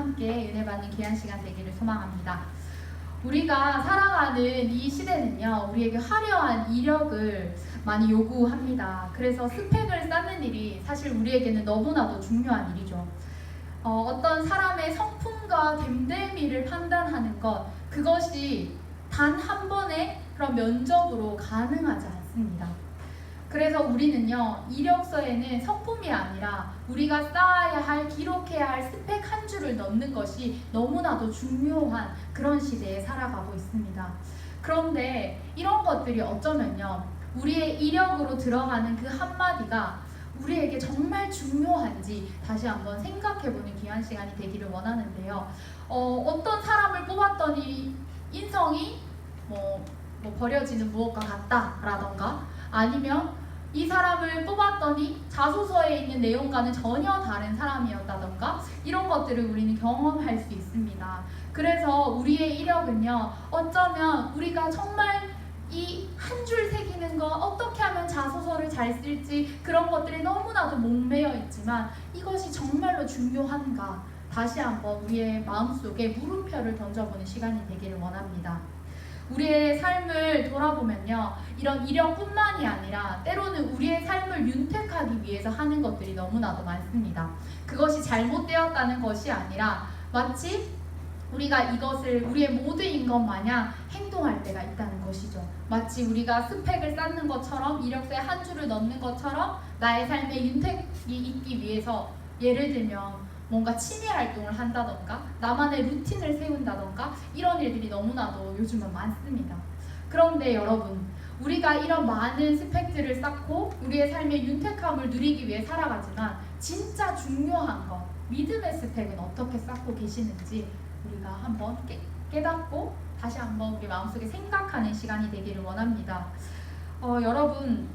함께 은혜 받는 귀한 시간 되기를 소망합니다. 우리가 살아가는 이 시대는요, 우리에게 화려한 이력을 많이 요구합니다. 그래서 스펙을 쌓는 일이 사실 우리에게는 너무나도 중요한 일이죠. 어떤 사람의 성품과 됨됨이를 판단하는 것, 그것이 단 한 번의 그런 면접으로 가능하지 않습니다. 그래서 우리는요, 이력서에는 성품이 아니라 우리가 쌓아야 할, 기록해야 할 스펙 한 줄을 넣는 것이 너무나도 중요한 그런 시대에 살아가고 있습니다. 그런데 이런 것들이 어쩌면요, 우리의 이력으로 들어가는 그 한마디가 우리에게 정말 중요한지 다시 한번 생각해보는 귀한 시간이 되기를 원하는데요. 어떤 사람을 뽑았더니 인성이 뭐 버려지는 무엇과 같다라던가, 아니면 이 사람을 뽑았더니 자소서에 있는 내용과는 전혀 다른 사람이었다던가, 이런 것들을 우리는 경험할 수 있습니다. 그래서 우리의 이력은요, 어쩌면 우리가 정말 이 한 줄 새기는 거, 어떻게 하면 자소서를 잘 쓸지, 그런 것들이 너무나도 목매여 있지만 이것이 정말로 중요한가, 다시 한번 우리의 마음속에 물음표를 던져보는 시간이 되기를 원합니다. 우리의 삶을 돌아보면요, 이런 이력뿐만이 아니라 때로는 우리의 삶을 윤택하기 위해서 하는 것들이 너무나도 많습니다. 그것이 잘못되었다는 것이 아니라 마치 우리가 이것을 우리의 모두인 것 마냥 행동할 때가 있다는 것이죠. 마치 우리가 스펙을 쌓는 것처럼, 이력서에 한 줄을 넣는 것처럼 나의 삶에 윤택이 있기 위해서, 예를 들면 뭔가 취미 활동을 한다던가, 나만의 루틴을 세운다던가, 이런 일들이 너무나도 요즘은 많습니다. 그런데 여러분, 우리가 이런 많은 스펙들을 쌓고 우리의 삶의 윤택함을 누리기 위해 살아가지만 진짜 중요한 것, 믿음의 스펙은 어떻게 쌓고 계시는지 우리가 한번 깨닫고 다시 한번 우리 마음속에 생각하는 시간이 되기를 원합니다. 여러분,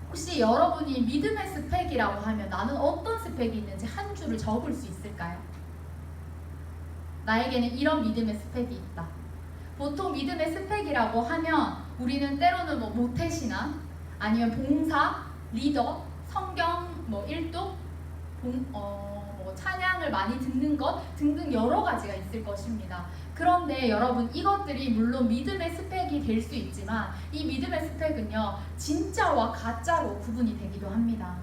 혹시 여러분이 믿음의 스펙이라고 하면 나는 어떤 스펙이 있는지 한 줄을 적을 수 있을까요? 나에게는 이런 믿음의 스펙이 있다. 보통 믿음의 스펙이라고 하면 우리는 때로는 모태신앙, 아니면 봉사, 리더, 성경 일독, 찬양을 많이 듣는 것 등등 여러 가지가 있을 것입니다. 그런데 여러분, 이것들이 물론 믿음의 스펙이 될 수 있지만 이 믿음의 스펙은요, 진짜와 가짜로 구분이 되기도 합니다.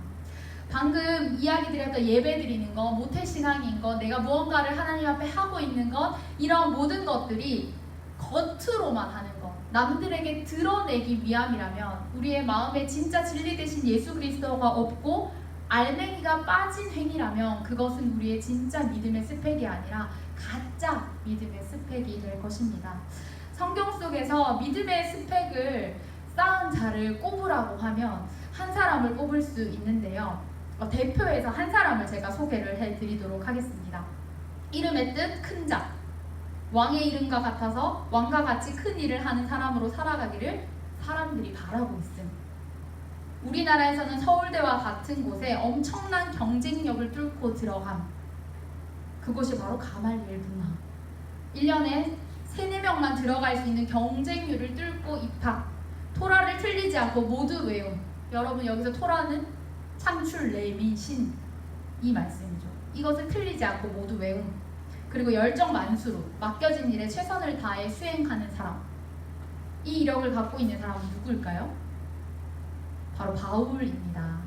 방금 이야기 드렸던 예배 드리는 것, 모태신앙인 것, 내가 무언가를 하나님 앞에 하고 있는 것, 이런 모든 것들이 겉으로만 하는 것, 남들에게 드러내기 위함이라면 우리의 마음에 진짜 진리 되신 예수 그리스도가 없고 알맹이가 빠진 행위라면 그것은 우리의 진짜 믿음의 스펙이 아니라 가짜 믿음의 스펙이 될 것입니다. 성경 속에서 믿음의 스펙을 쌓은 자를 꼽으라고 하면 한 사람을 꼽을 수 있는데요, 대표해서 한 사람을 제가 소개를 해드리도록 하겠습니다. 이름의 뜻 큰 자, 왕의 이름과 같아서 왕과 같이 큰 일을 하는 사람으로 살아가기를 사람들이 바라고 있음. 우리나라에서는 서울대와 같은 곳에 엄청난 경쟁력을 뚫고 들어감, 그곳이 바로 가말리엘 분화. 1년에 3-4명만 들어갈 수 있는 경쟁률을 뚫고 입학, 토라를 틀리지 않고 모두 외움. 여러분, 여기서 토라는 창출, 레미, 신, 이 말씀이죠. 이것을 틀리지 않고 모두 외움. 그리고 열정 만수로 맡겨진 일에 최선을 다해 수행하는 사람. 이 이력을 갖고 있는 사람은 누구일까요? 바로 바울입니다.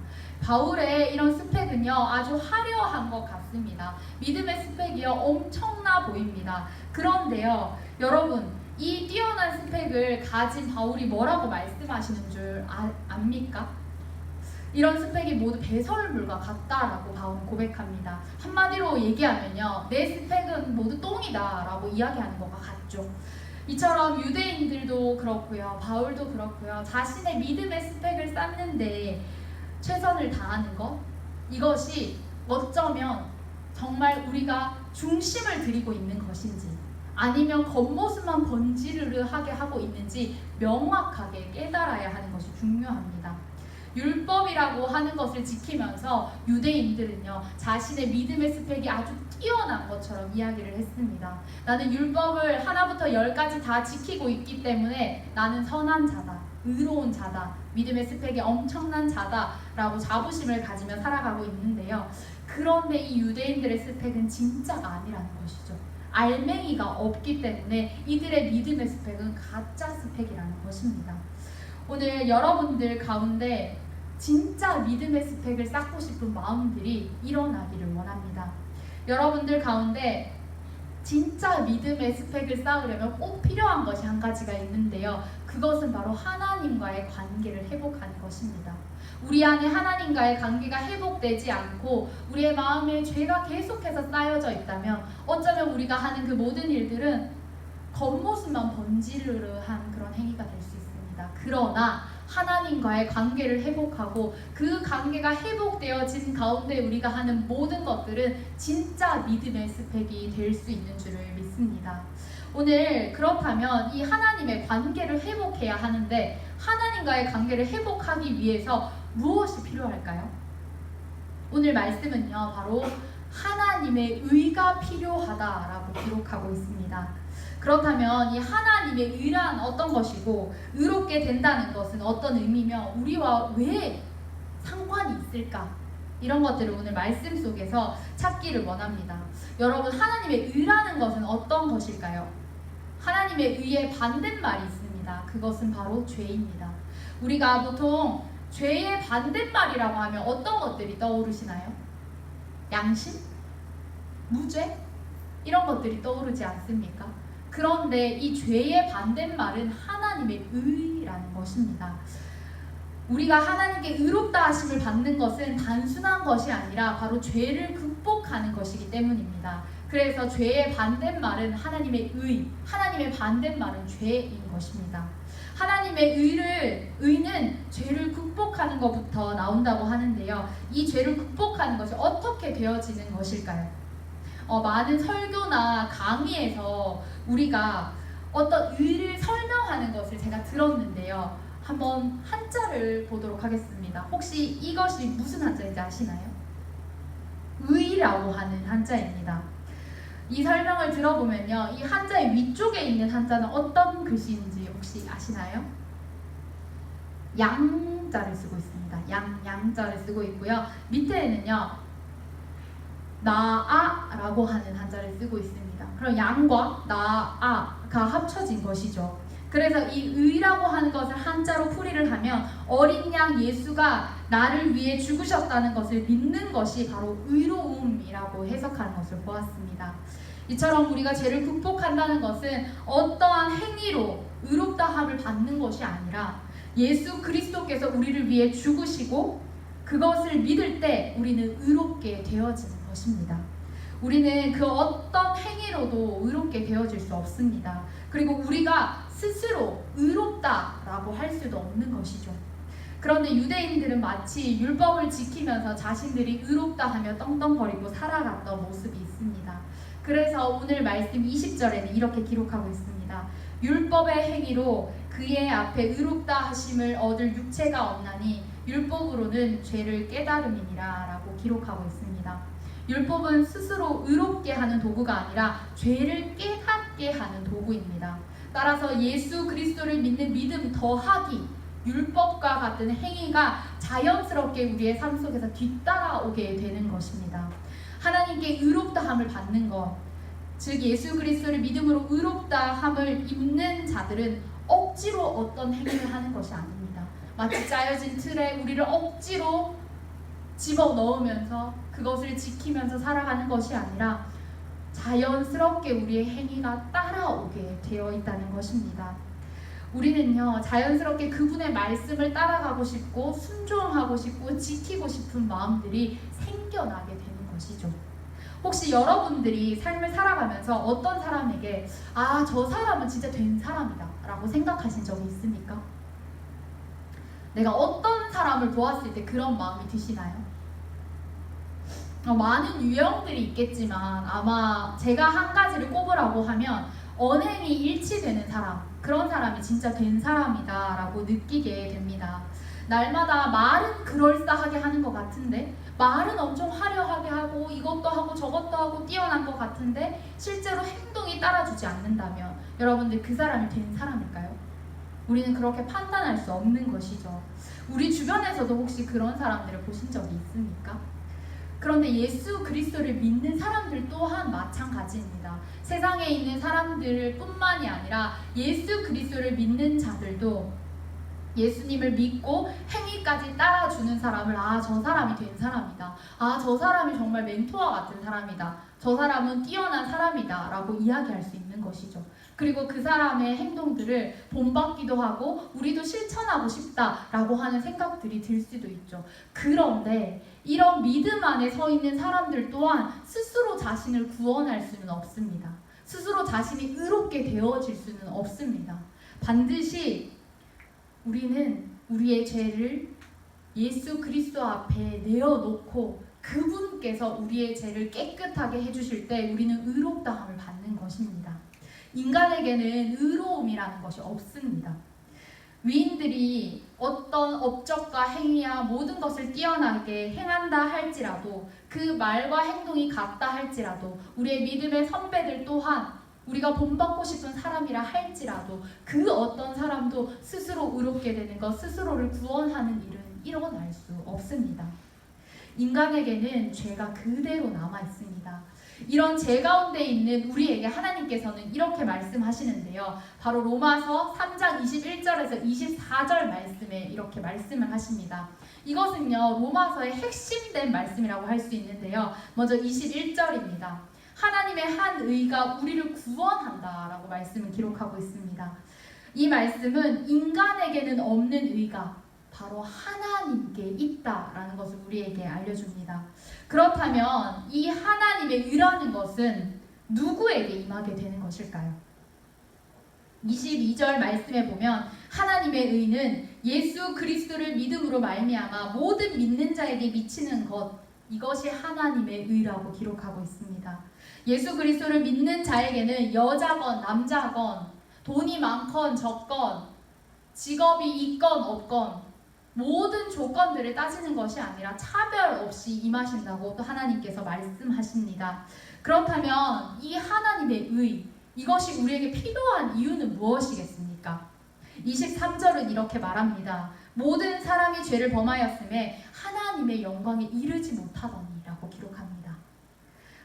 바울의 이런 스펙은요, 아주 화려한 것 같습니다. 믿음의 스펙이요, 엄청나 보입니다. 그런데요, 여러분, 이 뛰어난 스펙을 가진 바울이 뭐라고 말씀하시는 줄 압니까? 이런 스펙이 모두 배설물과 같다라고 바울은 고백합니다. 한마디로 얘기하면요, 내 스펙은 모두 똥이다 라고 이야기하는 것과 같죠. 이처럼 유대인들도 그렇고요, 바울도 그렇고요, 자신의 믿음의 스펙을 쌓는데 최선을 다하는 것, 이것이 어쩌면 정말 우리가 중심을 들이고 있는 것인지, 아니면 겉모습만 번지르르하게 하고 있는지 명확하게 깨달아야 하는 것이 중요합니다. 율법이라고 하는 것을 지키면서 유대인들은요, 자신의 믿음의 스펙이 아주 뛰어난 것처럼 이야기를 했습니다. 나는 율법을 하나부터 10까지 다 지키고 있기 때문에 나는 선한 자다, 의로운 자다, 믿음의 스펙이 엄청난 자다 라고 자부심을 가지며 살아가고 있는데요, 그런데 이 유대인들의 스펙은 진짜가 아니라는 것이죠. 알맹이가 없기 때문에 이들의 믿음의 스펙은 가짜 스펙이라는 것입니다. 오늘 여러분들 가운데 진짜 믿음의 스펙을 쌓고 싶은 마음들이 일어나기를 원합니다. 여러분들 가운데 진짜 믿음의 스펙을 쌓으려면 꼭 필요한 것이 한 가지가 있는데요. 그것은 바로 하나님과의 관계를 회복하는 것입니다. 우리 안에 하나님과의 관계가 회복되지 않고 우리의 마음에 죄가 계속해서 쌓여져 있다면 어쩌면 우리가 하는 그 모든 일들은 겉모습만 번지르르한 그런 행위가 될 수 있습니다. 그러나 하나님과의 관계를 회복하고 그 관계가 회복되어진 가운데 우리가 하는 모든 것들은 진짜 믿음의 스펙이 될 수 있는 줄을 믿습니다. 오늘 그렇다면 이 하나님의 관계를 회복해야 하는데 하나님과의 관계를 회복하기 위해서 무엇이 필요할까요? 오늘 말씀은요, 바로 하나님의 의가 필요하다라고 기록하고 있습니다. 그렇다면 이 하나님의 의란 어떤 것이고 의롭게 된다는 것은 어떤 의미며 우리와 왜 상관이 있을까? 이런 것들을 오늘 말씀 속에서 찾기를 원합니다. 여러분, 하나님의 의라는 것은 어떤 것일까요? 하나님의 의의 반대말이 있습니다. 그것은 바로 죄입니다. 우리가 보통 죄의 반대말이라고 하면 어떤 것들이 떠오르시나요? 양심? 무죄? 이런 것들이 떠오르지 않습니까? 그런데 이 죄의 반대말은 하나님의 의라는 것입니다. 우리가 하나님께 의롭다 하심을 받는 것은 단순한 것이 아니라 바로 죄를 극복하는 것이기 때문입니다. 그래서 죄의 반대말은 하나님의 의, 하나님의 반대말은 죄인 것입니다. 하나님의 의는 죄를 극복하는 것부터 나온다고 하는데요. 이 죄를 극복하는 것이 어떻게 되어지는 것일까요? 많은 설교나 강의에서 우리가 어떤 의를 설명하는 것을 제가 들었는데요. 한번 한자를 보도록 하겠습니다. 혹시 이것이 무슨 한자인지 아시나요? 의라고 하는 한자입니다. 이 설명을 들어보면요, 이 한자의 위쪽에 있는 한자는 어떤 글씨인지 혹시 아시나요? 양자를 쓰고 있습니다. 양자를 쓰고 있고요. 밑에는요, 나아라고 하는 한자를 쓰고 있습니다. 그럼 양과 나아가 합쳐진 것이죠. 그래서 이 의라고 하는 것을 한자로 풀이를 하면 어린 양 예수가 나를 위해 죽으셨다는 것을 믿는 것이 바로 의로움이라고 해석하는 것을 보았습니다. 이처럼 우리가 죄를 극복한다는 것은 어떠한 행위로 의롭다함을 받는 것이 아니라 예수 그리스도께서 우리를 위해 죽으시고 그것을 믿을 때 우리는 의롭게 되어지는 것입니다. 우리는 그 어떤 행위로도 의롭게 되어질 수 없습니다. 그리고 우리가 스스로 의롭다라고 할 수도 없는 것이죠. 그런데 유대인들은 마치 율법을 지키면서 자신들이 의롭다 하며 떵떵거리고 살아갔던 모습이 있습니다. 그래서 오늘 말씀 20절에는 이렇게 기록하고 있습니다. 율법의 행위로 그의 앞에 의롭다 하심을 얻을 육체가 없나니 율법으로는 죄를 깨달음이니라 라고 기록하고 있습니다. 율법은 스스로 의롭게 하는 도구가 아니라 죄를 깨닫게 하는 도구입니다. 따라서 예수 그리스도를 믿는 믿음 더하기 율법과 같은 행위가 자연스럽게 우리의 삶 속에서 뒤따라오게 되는 것입니다. 하나님께 의롭다함을 받는 것, 즉 예수 그리스도를 믿음으로 의롭다함을 입는 자들은 억지로 어떤 행위를 하는 것이 아닙니다. 마치 짜여진 틀에 우리를 억지로 집어넣으면서 그것을 지키면서 살아가는 것이 아니라 자연스럽게 우리의 행위가 따라오게 되어 있다는 것입니다. 우리는요, 자연스럽게 그분의 말씀을 따라가고 싶고 순종하고 싶고 지키고 싶은 마음들이 생겨나게 되는 것이죠. 혹시 여러분들이 삶을 살아가면서 어떤 사람에게 저 사람은 진짜 된 사람이다 라고 생각하신 적이 있습니까? 내가 어떤 사람을 보았을 때 그런 마음이 드시나요? 많은 유형들이 있겠지만 아마 제가 한 가지를 꼽으라고 하면 언행이 일치되는 사람, 그런 사람이 진짜 된 사람이다 라고 느끼게 됩니다. 날마다 말은 그럴싸하게 하는 것 같은데, 말은 엄청 화려하게 하고 이것도 하고 저것도 하고 뛰어난 것 같은데 실제로 행동이 따라주지 않는다면 여러분들 그 사람이 된 사람일까요? 우리는 그렇게 판단할 수 없는 것이죠. 우리 주변에서도 혹시 그런 사람들을 보신 적이 있습니까? 그런데 예수 그리스도를 믿는 사람들 또한 마찬가지입니다. 세상에 있는 사람들 뿐만이 아니라 예수 그리스도를 믿는 자들도 예수님을 믿고 행위까지 따라주는 사람을 저 사람이 된 사람이다. 저 사람이 정말 멘토와 같은 사람이다. 저 사람은 뛰어난 사람이다 라고 이야기할 수 있는 것이죠. 그리고 그 사람의 행동들을 본받기도 하고 우리도 실천하고 싶다라고 하는 생각들이 들 수도 있죠. 그런데 이런 믿음 안에 서 있는 사람들 또한 스스로 자신을 구원할 수는 없습니다. 스스로 자신이 의롭게 되어질 수는 없습니다. 반드시 우리는 우리의 죄를 예수 그리스도 앞에 내어놓고 그분께서 우리의 죄를 깨끗하게 해주실 때 우리는 의롭다함을 받는 것입니다. 인간에게는 의로움이라는 것이 없습니다. 위인들이 어떤 업적과 행위야 모든 것을 뛰어나게 행한다 할지라도 그 말과 행동이 같다 할지라도 우리의 믿음의 선배들 또한 우리가 본받고 싶은 사람이라 할지라도 그 어떤 사람도 스스로 의롭게 되는 것, 스스로를 구원하는 일은 일어날 수 없습니다. 인간에게는 죄가 그대로 남아 있습니다. 이런 죄 가운데 있는 우리에게 하나님께서는 이렇게 말씀하시는데요. 바로 로마서 3장 21절에서 24절 말씀에 이렇게 말씀을 하십니다. 이것은요, 로마서의 핵심된 말씀이라고 할 수 있는데요. 먼저 21절입니다. 하나님의 한 의가 우리를 구원한다 라고 말씀을 기록하고 있습니다. 이 말씀은 인간에게는 없는 의가 바로 하나님께 있다라는 것을 우리에게 알려줍니다. 그렇다면 이 하나님의 의라는 것은 누구에게 임하게 되는 것일까요? 22절 말씀에 보면 하나님의 의는 예수 그리스도를 믿음으로 말미암아 모든 믿는 자에게 미치는 것, 이것이 하나님의 의라고 기록하고 있습니다. 예수 그리스도를 믿는 자에게는 여자건 남자건 돈이 많건 적건 직업이 있건 없건 모든 조건들을 따지는 것이 아니라 차별 없이 임하신다고 또 하나님께서 말씀하십니다. 그렇다면 이 하나님의 의, 이것이 우리에게 필요한 이유는 무엇이겠습니까? 23절은 이렇게 말합니다. 모든 사람이 죄를 범하였음에 하나님의 영광에 이르지 못하더니라고 기록합니다.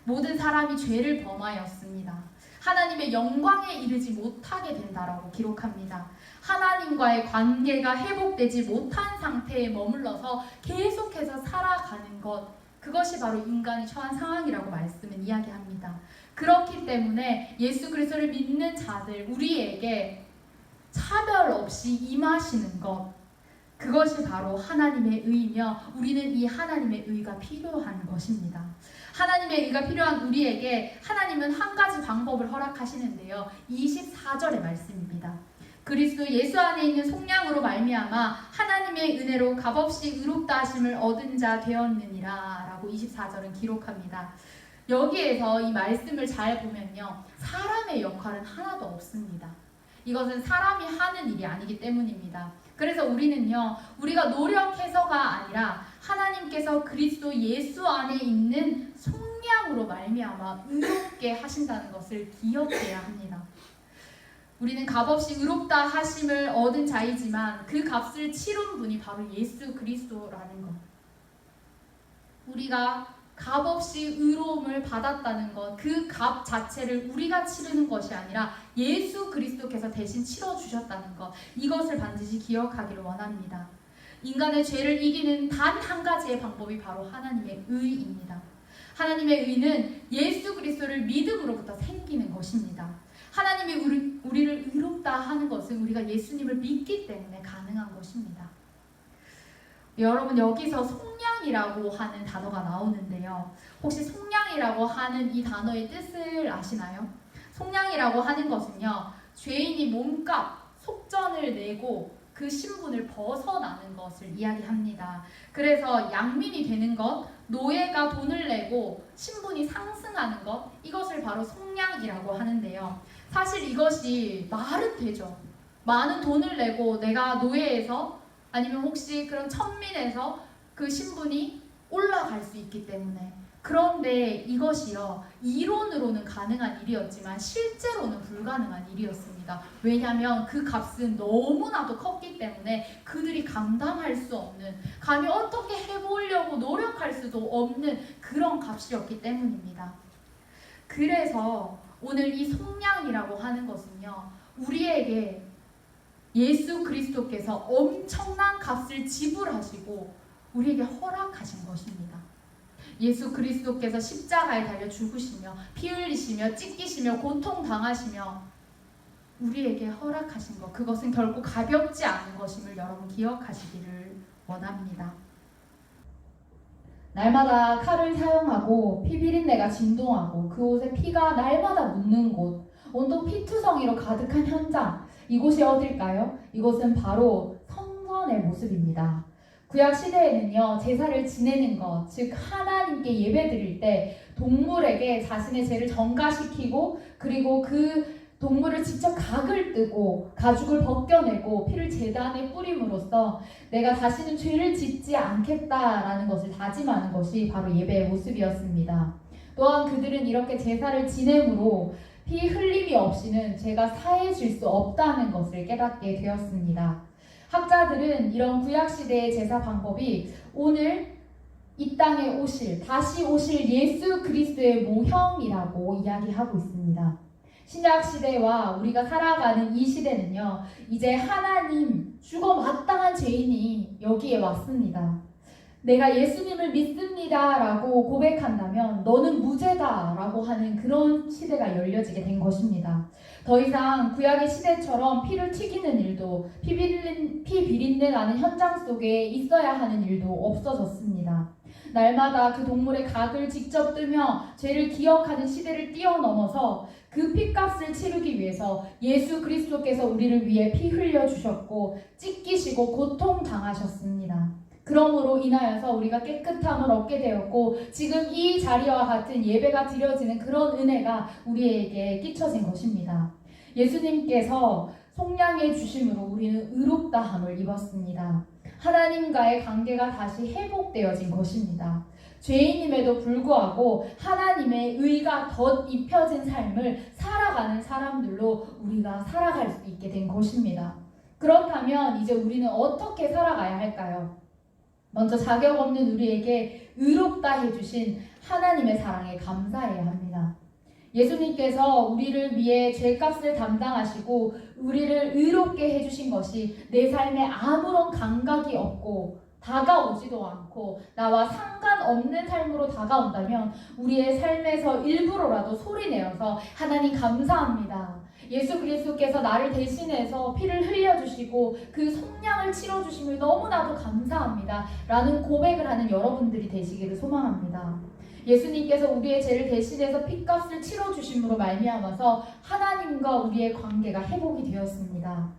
모든 사람이 죄를 범하였습니다. 하나님의 영광에 이르지 못하게 된다라고 기록합니다. 하나님과의 관계가 회복되지 못한 상태에 머물러서 계속해서 살아가는 것, 그것이 바로 인간이 처한 상황이라고 말씀은 이야기합니다. 그렇기 때문에 예수 그리스도를 믿는 자들, 우리에게 차별 없이 임하시는 것, 그것이 바로 하나님의 의이며 우리는 이 하나님의 의가 필요한 것입니다. 하나님의 의가 필요한 우리에게 하나님은 한 가지 방법을 허락하시는데요. 24절의 말씀입니다. 그리스도 예수 안에 있는 속량으로 말미암아 하나님의 은혜로 값없이 의롭다 하심을 얻은 자 되었느니라 라고 24절은 기록합니다. 여기에서 이 말씀을 잘 보면요, 사람의 역할은 하나도 없습니다. 이것은 사람이 하는 일이 아니기 때문입니다. 그래서 우리는요, 우리가 노력해서가 아니라 하나님께서 그리스도 예수 안에 있는 속량으로 말미암아 의롭게 하신다는 것을 기억해야 합니다. 우리는 값없이 의롭다 하심을 얻은 자이지만 그 값을 치른 분이 바로 예수 그리스도라는 것. 우리가 값없이 의로움을 받았다는 것, 그 값 자체를 우리가 치르는 것이 아니라 예수 그리스도께서 대신 치러주셨다는 것, 이것을 반드시 기억하기를 원합니다. 인간의 죄를 이기는 단 한 가지의 방법이 바로 하나님의 의입니다. 하나님의 의는 예수 그리스도를 믿음으로부터 생기는 것입니다. 하나님이 우리를 의롭다 하는 것은 우리가 예수님을 믿기 때문에 가능한 것입니다. 여러분, 여기서 속량이라고 하는 단어가 나오는데요. 혹시 속량이라고 하는 이 단어의 뜻을 아시나요? 속량이라고 하는 것은요, 죄인이 몸값, 속전을 내고 그 신분을 벗어나는 것을 이야기합니다. 그래서 양민이 되는 것, 노예가 돈을 내고 신분이 상승하는 것, 이것을 바로 속량이라고 하는데요. 사실 이것이 말은 되죠. 많은 돈을 내고 내가 노예에서 아니면 혹시 그런 천민에서 그 신분이 올라갈 수 있기 때문에 그런데 이것이요, 이론으로는 가능한 일이었지만 실제로는 불가능한 일이었습니다. 왜냐하면 그 값은 너무나도 컸기 때문에 그들이 감당할 수 없는, 감히 어떻게 해보려고 노력할 수도 없는 그런 값이었기 때문입니다. 그래서 오늘 이 속량이라고 하는 것은요, 우리에게 예수 그리스도께서 엄청난 값을 지불하시고 우리에게 허락하신 것입니다. 예수 그리스도께서 십자가에 달려 죽으시며 피 흘리시며 찢기시며 고통당하시며 우리에게 허락하신 것, 그것은 결코 가볍지 않은 것임을 여러분 기억하시기를 원합니다. 날마다 칼을 사용하고 피비린내가 진동하고 그 옷에 피가 날마다 묻는 곳, 온통 피투성이로 가득한 현장, 이곳이 어딜까요? 이곳은 바로 성전의 모습입니다. 구약 시대에는요, 제사를 지내는 것, 즉 하나님께 예배드릴 때 동물에게 자신의 죄를 전가시키고 그리고 그 동물을 직접 각을 뜨고 가죽을 벗겨내고 피를 제단에 뿌림으로써 내가 다시는 죄를 짓지 않겠다라는 것을 다짐하는 것이 바로 예배의 모습이었습니다. 또한 그들은 이렇게 제사를 지냄으로 피 흘림이 없이는 죄가 사해질 수 없다는 것을 깨닫게 되었습니다. 학자들은 이런 구약시대의 제사 방법이 오늘 이 땅에 오실, 다시 오실 예수 그리스도의 모형이라고 이야기하고 있습니다. 신약시대와 우리가 살아가는 이 시대는요, 이제 하나님 죽어 마땅한 죄인이 여기에 왔습니다. 내가 예수님을 믿습니다 라고 고백한다면 너는 무죄다 라고 하는 그런 시대가 열려지게 된 것입니다. 더 이상 구약의 시대처럼 피를 튀기는 일도, 피 비린내 나는 현장 속에 있어야 하는 일도 없어졌습니다. 날마다 그 동물의 각을 직접 뜨며 죄를 기억하는 시대를 뛰어넘어서 그 피값을 치르기 위해서 예수 그리스도께서 우리를 위해 피 흘려주셨고 찢기시고 고통당하셨습니다. 그러므로 인하여서 우리가 깨끗함을 얻게 되었고 지금 이 자리와 같은 예배가 드려지는 그런 은혜가 우리에게 끼쳐진 것입니다. 예수님께서 속량해 주심으로 우리는 의롭다함을 입었습니다. 하나님과의 관계가 다시 회복되어진 것입니다. 죄인임에도 불구하고 하나님의 의가 덧 입혀진 삶을 살아가는 사람들로 우리가 살아갈 수 있게 된 것입니다. 그렇다면 이제 우리는 어떻게 살아가야 할까요? 먼저 자격 없는 우리에게 의롭다 해주신 하나님의 사랑에 감사해야 합니다. 예수님께서 우리를 위해 죄값을 담당하시고 우리를 의롭게 해주신 것이 내 삶에 아무런 감각이 없고 다가오지도 않고 나와 상관없는 삶으로 다가온다면 우리의 삶에서 일부러라도 소리내어서 하나님 감사합니다. 예수 그리스도께서 나를 대신해서 피를 흘려주시고 그 속량을 치러주심을 너무나도 감사합니다 라는 고백을 하는 여러분들이 되시기를 소망합니다. 예수님께서 우리의 죄를 대신해서 피값을 치러주심으로 말미암아서 하나님과 우리의 관계가 회복이 되었습니다.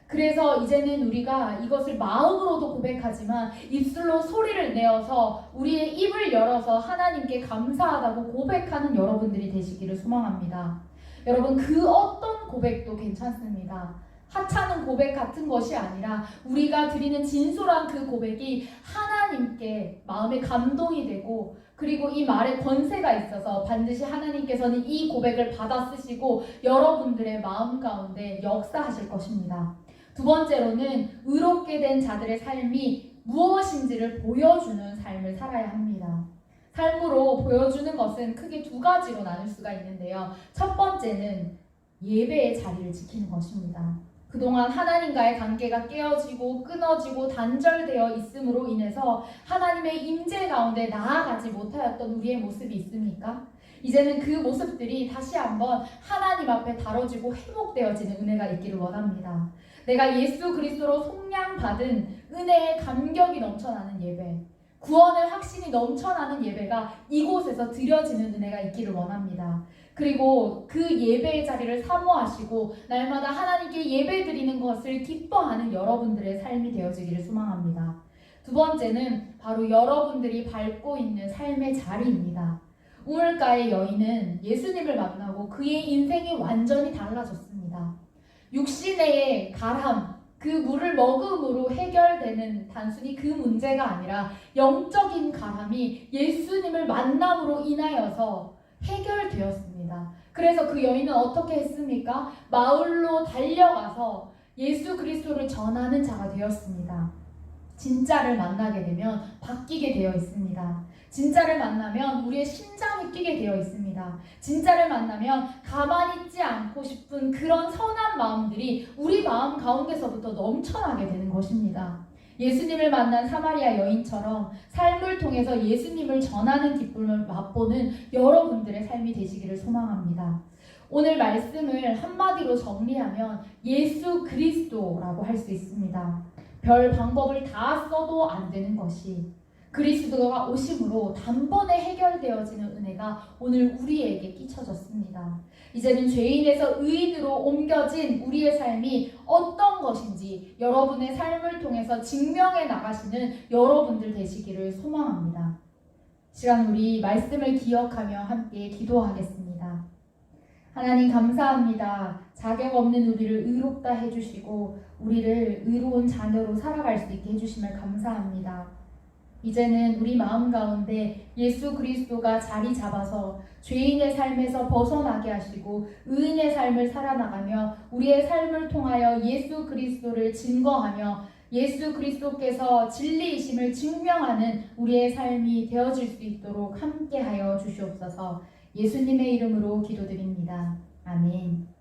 그래서 이제는 우리가 이것을 마음으로도 고백하지만 입술로 소리를 내어서 우리의 입을 열어서 하나님께 감사하다고 고백하는 여러분들이 되시기를 소망합니다. 여러분, 그 어떤 고백도 괜찮습니다. 하찮은 고백 같은 것이 아니라 우리가 드리는 진솔한 그 고백이 하나님께 마음에 감동이 되고 그리고 이 말에 권세가 있어서 반드시 하나님께서는 이 고백을 받아 쓰시고 여러분들의 마음 가운데 역사하실 것입니다. 두 번째로는 의롭게 된 자들의 삶이 무엇인지를 보여주는 삶을 살아야 합니다. 삶으로 보여주는 것은 크게 두 가지로 나눌 수가 있는데요. 첫 번째는 예배의 자리를 지키는 것입니다. 그동안 하나님과의 관계가 깨어지고 끊어지고 단절되어 있음으로 인해서 하나님의 임재 가운데 나아가지 못하였던 우리의 모습이 있습니까? 이제는 그 모습들이 다시 한번 하나님 앞에 다뤄지고 회복되어지는 은혜가 있기를 원합니다. 내가 예수 그리스도로 속량받은 은혜의 감격이 넘쳐나는 예배, 구원의 확신이 넘쳐나는 예배가 이곳에서 드려지는 은혜가 있기를 원합니다. 그리고 그 예배의 자리를 사모하시고 날마다 하나님께 예배드리는 것을 기뻐하는 여러분들의 삶이 되어지기를 소망합니다. 두 번째는 바로 여러분들이 밟고 있는 삶의 자리입니다. 우물가의 여인은 예수님을 만나고 그의 인생이 완전히 달라졌습니다. 육신의 가람, 그 물을 먹음으로 해결되는 단순히 그 문제가 아니라 영적인 가람이 예수님을 만남으로 인하여서 해결되었습니다. 그래서 그 여인은 어떻게 했습니까? 마을로 달려가서 예수 그리스도를 전하는 자가 되었습니다. 진짜를 만나게 되면 바뀌게 되어 있습니다. 진짜를 만나면 우리의 심장이 뛰게 되어 있습니다. 진짜를 만나면 가만히 있지 않고 싶은 그런 선한 마음들이 우리 마음 가운데서부터 넘쳐나게 되는 것입니다. 예수님을 만난 사마리아 여인처럼 삶을 통해서 예수님을 전하는 기쁨을 맛보는 여러분들의 삶이 되시기를 소망합니다. 오늘 말씀을 한마디로 정리하면 예수 그리스도라고 할 수 있습니다. 별 방법을 다 써도 안 되는 것이 그리스도가 오심으로 단번에 해결되어지는 은혜가 오늘 우리에게 끼쳐졌습니다. 이제는 죄인에서 의인으로 옮겨진 우리의 삶이 어떤 것인지 여러분의 삶을 통해서 증명해 나가시는 여러분들 되시기를 소망합니다. 시간 우리 말씀을 기억하며 함께 기도하겠습니다. 하나님 감사합니다. 자격 없는 우리를 의롭다 해주시고 우리를 의로운 자녀로 살아갈 수 있게 해주심을 감사합니다. 이제는 우리 마음 가운데 예수 그리스도가 자리 잡아서 죄인의 삶에서 벗어나게 하시고 의인의 삶을 살아나가며 우리의 삶을 통하여 예수 그리스도를 증거하며 예수 그리스도께서 진리이심을 증명하는 우리의 삶이 되어질 수 있도록 함께하여 주시옵소서. 예수님의 이름으로 기도드립니다. 아멘.